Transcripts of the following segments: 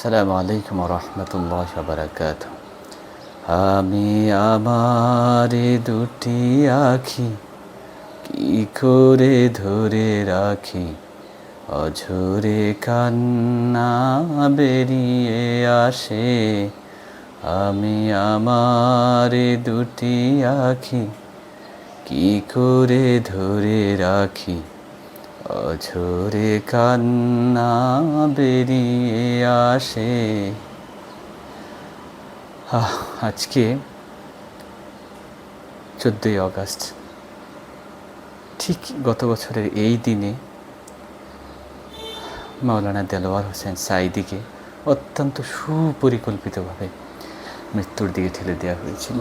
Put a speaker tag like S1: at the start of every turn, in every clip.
S1: আসসালামু আলাইকুম রহমতুল্লাহ বারাকাতুহু। আমি আমার দুটি আখি কি করে ধরে রাখি, অঝরে কান্না বেরিয়ে আসে। আমি আমার দুটি আখি কি করে ধরে রাখি, অঝরে কান্না বেরিয়ে আসে। আজকে 14ই অগাস্ট, ঠিক গত বছরের এই দিনে মাওলানা দেলোয়ার হোসেন সাঈদীকে অত্যন্ত সুপরিকল্পিতভাবে মৃত্যুর দিকে ঠেলে দেওয়া হয়েছিল।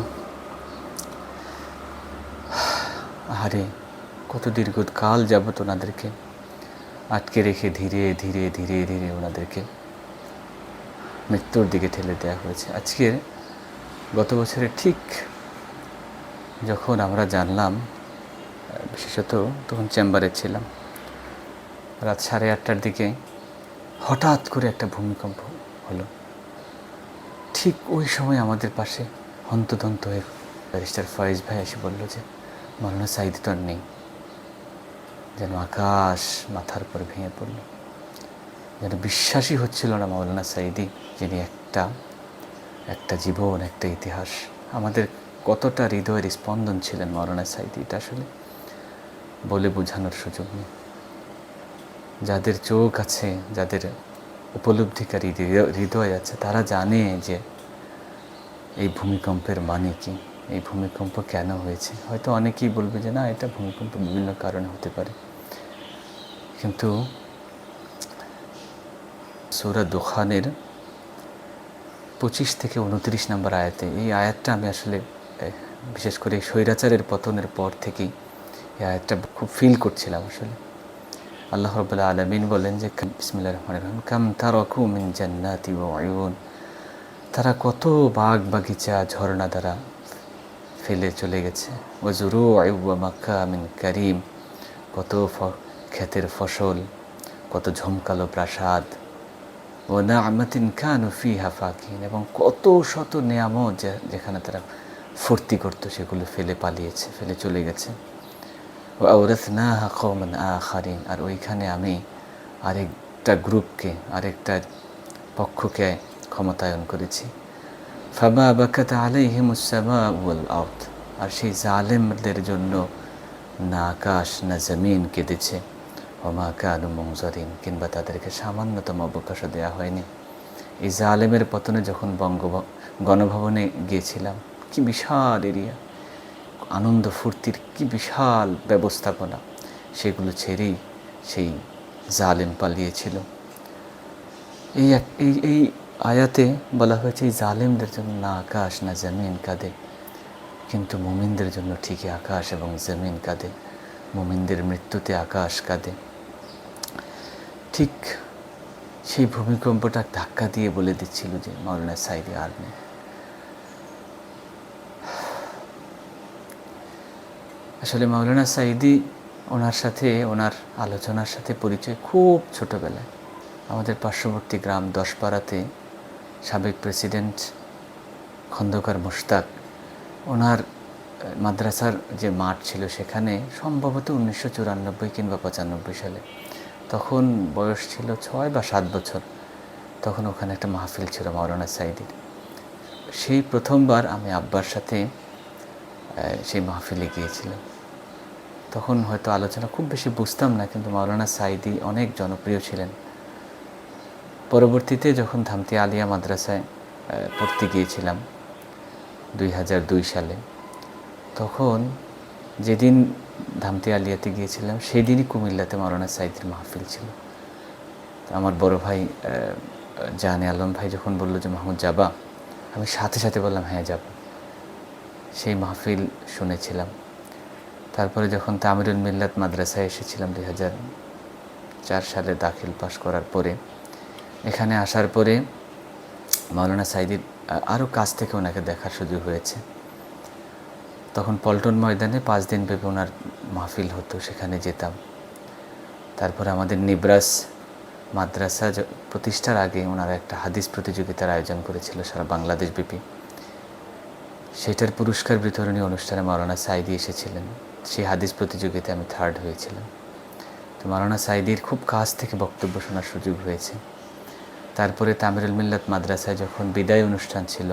S1: আরে কত দীর্ঘকাল যাবত ওনাদেরকে আটকে রেখে ধীরে ধীরে ধীরে ধীরে ওনাদেরকে মৃত্যুর দিকে ঠেলে দেওয়া হয়েছে। আজকের গত বছরে ঠিক যখন আমরা জানলাম, বিশেষত তখন চেম্বারে ছিলাম, রাত 8:30টার দিকে হঠাৎ করে একটা ভূমিকম্প হলো। ঠিক ওই সময় আমাদের পাশে হন্তদন্ত হয়ে ব্যারিস্টার ফয়েজ ভাই এসে বলল যে মাওলানা সাঈদী তো আর নেই। যেন আকাশ মাথার উপর ভেঙে পড়ল। যেন বিশ্বাসই হচ্ছিল না মাওলানা সাঈদী যিনি একটা জীবন, একটা ইতিহাস। আমাদের কতটা হৃদয়ের স্পন্দন ছিলেন মাওলানা সাঈদী, এটা আসলে বলে বোঝানোর সুযোগ নেই। যাদের চোখ আছে, যাদের উপলব্ধিকারী হৃদয় আছে, তারা জানে যে এই ভূমিকম্পের মানে কি, এই ভূমিকম্প কেন হয়েছে। হয়তো অনেকেই বলবে যে না, এটা ভূমিকম্প বিভিন্ন কারণে হতে পারে, কিন্তু সূরা দুখানের 25 থেকে 29 নম্বর আয়াতে, এই আয়াতটা আমি আসলে বিশেষ করে স্বৈরাচারের পতনের পর থেকেই এই আয়াতটা খুব ফিল করছিলাম। আসলে আল্লাহ রাব্বুল আলামিন বলেন যে বিসমিল্লাহির রহমানির রহিম, কাম তারাকু মিন জান্নাতি ওয়া উয়ুন, তারা কত বাগ বাগিচা ঝর্ণা দ্বারা ফেলে চলে গেছে। ওয়া জুরু'আ ওয়া মাকামিন কারীম, কত ক্ষেতের ফসল, কত ঝমকালো প্রাসাদ। ও না'মাতিন কানু ফিহা ফাকিহিন, এবং কত শত নেয়ামত যেখানে তারা ফুর্তি করতো, সেগুলো ফেলে পালিয়েছে, ফেলে চলে গেছে। ও আওরাসনাহা কওমান আখারিন, আর ওইখানে আমি আরেকটা গ্রুপকে, আরেকটা পক্ষকে ক্ষমতায়ন করেছি। ফামা বাকাত আলাইহিমুস সামাউ ওয়াল আরদ, আর সেই জালেমদের জন্য না আকাশ না জমিন কেঁদেছে। ওমা কানু মুনজারিন, কিংবা তাদেরকে সামান্যতম অবকাশও দেওয়া হয়নি। এই জালেমের পতনে যখন গণভবনে গিয়েছিলাম, কি বিশাল এরিয়া, আনন্দ ফুর্তির কি বিশাল ব্যবস্থাপনা, সেগুলো ছেড়েই সেই জালেম পালিয়েছিল। এই আয়াতে বলা হয়েছে এই জালেমদের জন্য না আকাশ না জমিন কাঁদে, কিন্তু মুমিনদের জন্য ঠিকই আকাশ এবং জমিন কাঁদে। মুমিনদের মৃত্যুতে আকাশ কাঁদে। ঠিক সেই ভূমিকম্পটা ধাক্কা দিয়ে বলে দিচ্ছিল যে মাওলানা সাঈদী আর নেই। আসলে মাওলানা সাঈদী, ওনার সাথে, ওনার আলোচনার সাথে পরিচয় খুব ছোটোবেলায়। আমাদের পার্শ্ববর্তী গ্রাম দশপাড়াতে সাবেক প্রেসিডেন্ট খন্দকার মুশতাক, ওনার মাদ্রাসার যে মাঠ ছিল সেখানে সম্ভবত 1994 কিংবা 95 সালে, তখন বয়স ছিল 6 বা 7 বছর, তখন ওখানে একটা মাহফিল ছিল মাওলানা সাঈদীর। সেই প্রথমবার আমি আব্বার সাথে সেই মাহফিলে গিয়েছিলাম। তখন হয়তো আলোচনা খুব বেশি বুঝতাম না, কিন্তু মাওলানা সাঈদী অনেক জনপ্রিয় ছিলেন। পরবর্তীতে যখন ধামতি আলিয়া মাদ্রাসায় পড়তে গিয়েছিলাম 2002 সালে, তখন যেদিন ধামতি আলিয়াতে গিয়েছিলাম সেই দিনই কুমিল্লাতে মাওলানা সাঈদীর মাহফিল ছিল। আমার বড় ভাই জানে আলম ভাই যখন বলল যে মাহমুদ যাবা, আমি সাথে সাথে বললাম হ্যাঁ যাব। সেই মাহফিল শুনেছিলাম। তারপরে যখন তামিরুল মিল্লাত মাদ্রাসায় এসেছিলাম 2004 সালে দাখিল পাশ করার পরে, এখানে আসার পরে মাওলানা সাঈদীর আরও কাছ থেকে ওনাকে দেখার সুযোগ হয়েছে। তখন পল্টন ময়দানে 5 দিন ব্যাপী ওনার মাহফিল হতো, সেখানে যেতাম। তারপরে আমাদের নিব্রাস মাদ্রাসা প্রতিষ্ঠার আগে ওনারা একটা হাদিস প্রতিযোগিতার আয়োজন করেছিল সারা বাংলাদেশ ব্যাপী। সেটার পুরস্কার বিতরণী অনুষ্ঠানে মাওলানা সাঈদী এসেছিলেন। সেই হাদিস প্রতিযোগিতায় আমি 3rd হয়েছিলাম। তো মাওলানা সাঈদীর খুব কাছ থেকে বক্তব্য শোনার সুযোগ হয়েছে। তারপরে তামিরুল মিল্লাত মাদ্রাসায় যখন বিদায় অনুষ্ঠান ছিল,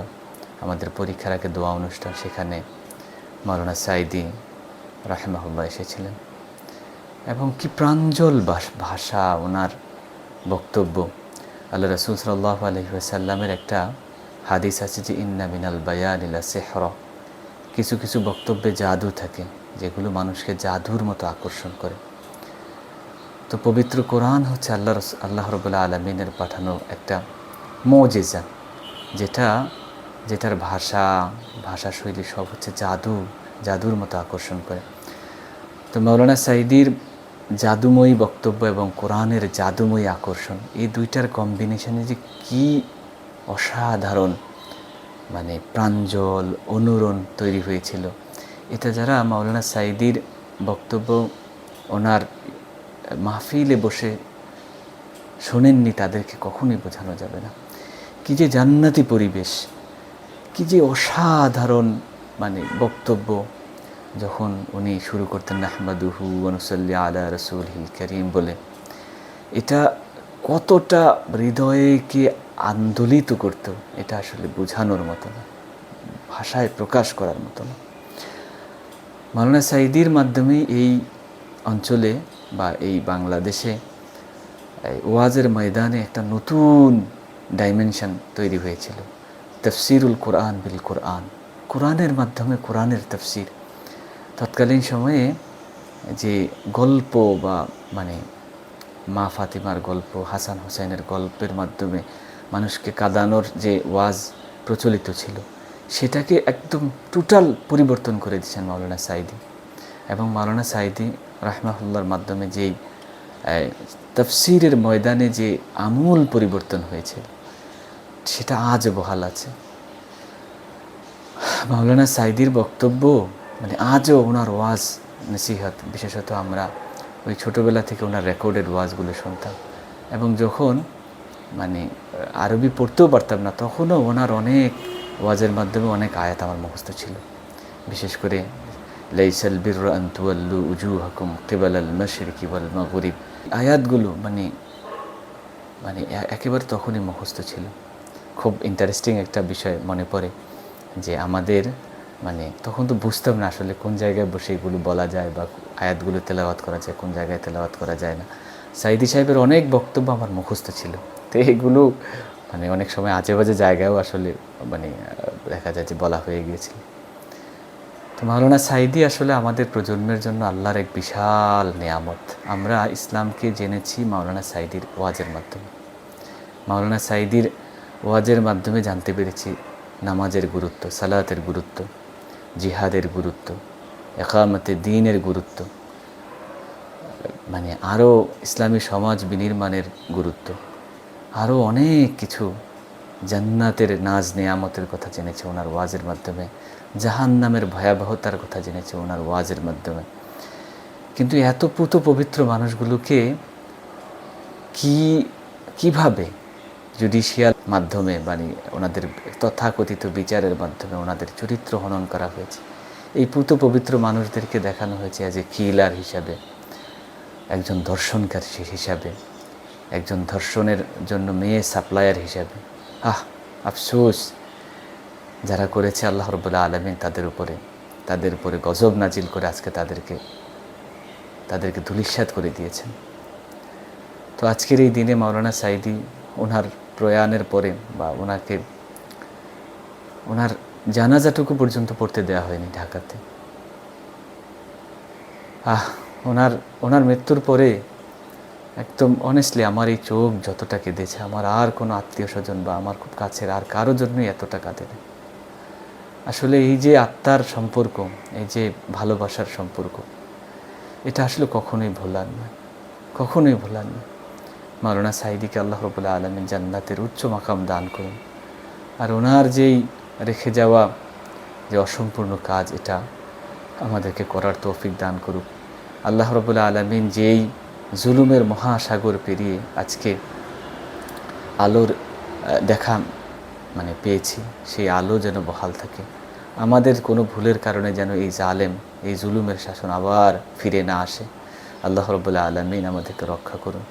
S1: আমাদের পরীক্ষার আগে দোয়া অনুষ্ঠান, সেখানে মাওলানা সাঈদী রাহিমাহুল্লাহ এসেছিলেন। এবং কি প্রাঞ্জল ভাষা ওনার বক্তব্য। আল্লাহ রাসূল সাল্লাল্লাহু আলাইহি ওয়াসাল্লামের একটা হাদিস আছে যে ইন্না মিনাল বায়ানি লা সিহরা, কিছু কিছু বক্তব্যে জাদু থাকে যেগুলো মানুষকে জাদুর মতো আকর্ষণ করে। তো পবিত্র কোরআন হচ্ছে আল্লাহ রাব্বুল আলামিনের পাঠানো একটা মুজিজা, যেটার ভাষাশৈলী সব হচ্ছে জাদুর মতো আকর্ষণ করে। তো মাওলানা সাঈদীর জাদুময়ী বক্তব্য এবং কোরআনের জাদুময়ী আকর্ষণ, এই দুইটার কম্বিনেশনে যে কি অসাধারণ মানে প্রাঞ্জল অনুরণ তৈরি হয়েছিল, এটা যারা মাওলানা সাঈদীর বক্তব্য ওনার মাহফিলে বসে শোনেননি তাদেরকে কখনোই বোঝানো যাবে না। কি যে জান্নাতি পরিবেশ, কি যে অসাধারণ মানে বক্তব্য। যখন উনি শুরু করতেন নাহমাদুহু ওয়া নুসাল্লি আলা রাসূলিল কারীম বলে, এটা কতটা হৃদয়কে আন্দোলিত করত, এটা আসলে বোঝানোর মতো না, ভাষায় প্রকাশ করার মতো না। মাওলানা সাঈদীর মাধ্যমে এই অঞ্চলে বা এই বাংলাদেশে ওয়াজের ময়দানে একটা নতুন ডাইমেনশন তৈরি হয়েছিল। তাফসিরুল কোরআন বিল কোরআন, কোরআনের মাধ্যমে কোরআনের তাফসির। তৎকালীন সময়ে যে গল্প বা মানে মা ফাতিমার গল্প, হাসান হোসেনের গল্পের মাধ্যমে মানুষকে কাঁদানোর যে ওয়াজ প্রচলিত ছিল, সেটাকে একদম টোটাল পরিবর্তন করে দিয়েছেন মাওলানা সাঈদী। এবং মাওলানা সাঈদী রাহমাহুল্লাহর মাধ্যমে যেই তাফসিরের ময়দানে যে আমূল পরিবর্তন হয়েছে, সেটা আজও বহাল আছে। মাওলানা সাঈদীর বক্তব্য মানে আজও ওনার ওয়াজ নসিহত, বিশেষত আমরা ওই ছোটোবেলা থেকে ওনার রেকর্ডেড ওয়াজগুলো শুনতাম, এবং যখন মানে আরবি পড়তেও পারতাম না, তখনও ওনার অনেক ওয়াজের মাধ্যমে অনেক আয়াত আমার মুখস্থ ছিল। বিশেষ করে লাইসাল বিররা আন তুওয়াল্লু উজুহাকুম কিবালাল মাশরিকি ওয়াল মাগরিব, আয়াতগুলো মানে একেবারে তখনই মুখস্থ ছিল। খুব ইন্টারেস্টিং একটা বিষয় মনে পড়ে যে আমাদের মানে তখন তো বুঝতাম না আসলে কোন জায়গায় বসে এগুলো বলা যায় বা আয়াতগুলো তেলাওয়াত করা যায়, কোন জায়গায় তেলাওয়াত করা যায় না। সাঈদী সাহেবের অনেক বক্তব্য আমার মুখস্থ ছিল, তো এগুলো মানে অনেক সময় আজে বাজে জায়গায়ও আসলে মানে দেখা যায় যে বলা হয়ে গিয়েছিল। তো মাওলানা সাঈদী আসলে আমাদের প্রজন্মের জন্য আল্লাহর এক বিশাল নেয়ামত। আমরা ইসলামকে জেনেছি মাওলানা সাঈদীর ওয়াজের মাধ্যমে। মাওলানা সাঈদীর ওয়াজের মাধ্যমে জানতে পেরেছি নামাজের গুরুত্ব, সালাতের গুরুত্ব, জিহাদের গুরুত্ব, একামতে দ্বীনের গুরুত্ব, মানে আরও ইসলামী সমাজ বিনির্মাণের গুরুত্ব, আরও অনেক কিছু জান্নাতের নাজ নেয়ামতের কথা জেনেছে ওনার ওয়াজের মাধ্যমে, জাহান্নামের ভয়াবহতার কথা জেনেছে ওনার ওয়াজের মাধ্যমে। কিন্তু এত পুত পবিত্র মানুষগুলোকে কিভাবে জুডিশিয়াল মাধ্যমে মানে ওনাদের তথাকথিত বিচারের মাধ্যমে ওনাদের চরিত্র হনন করা হয়েছে। এই পুত পবিত্র মানুষদেরকে দেখানো হয়েছে অ্যাজ এ কিলার হিসাবে, একজন ধর্ষণকারী হিসাবে, একজন ধর্ষণের জন্য মেয়ে সাপ্লায়ার হিসাবে। আফসোস, যারা করেছে আল্লাহ রাব্বুল আলামিন তাদের উপরে গজব নাজিল করে আজকে তাদেরকে ধূলিসাৎ করে দিয়েছেন। তো আজকের এই দিনে মাওলানা সাঈদী ওনার প্রয়াণের পরে বা ওনার জানাজাটুকু পর্যন্ত পড়তে দেওয়া হয়নি ঢাকাতে। ওনার মৃত্যুর পরে একদম অনেস্টলি আমার এই চোখ যতটা কেঁদেছে, আমার আর কোনো আত্মীয় স্বজন বা আমার খুব কাছের আর কারো জন্যই এতটা কাঁদে না। আসলে এই যে আত্মার সম্পর্ক, এই যে ভালোবাসার সম্পর্ক, এটা আসলে কখনোই ভোলার নয়, কখনোই ভোলার নয়। মাওলানা সাঈদীকে আল্লাহ রাব্বুল আলামিন জান্নাতের উচ্চ মাকাম দান করুন, আর ওনার যেই রেখে যাওয়া যে অসম্পূর্ণ কাজ, এটা আমাদেরকে করার তৌফিক দান করুক। আল্লাহ রাব্বুল আলামিন যেই জুলুমের মহাসাগর পেরিয়ে আজকে আলোর দেখা পেয়েছি। সেই আলো যেন বহাল থাকে। আমাদের কোনো ভুলের কারণে যেন এই জালেম, এই জুলুমের শাসন আবার ফিরে না আসে। আল্লাহ রাব্বুল আলামিন আমাদেরকে রক্ষা করুন।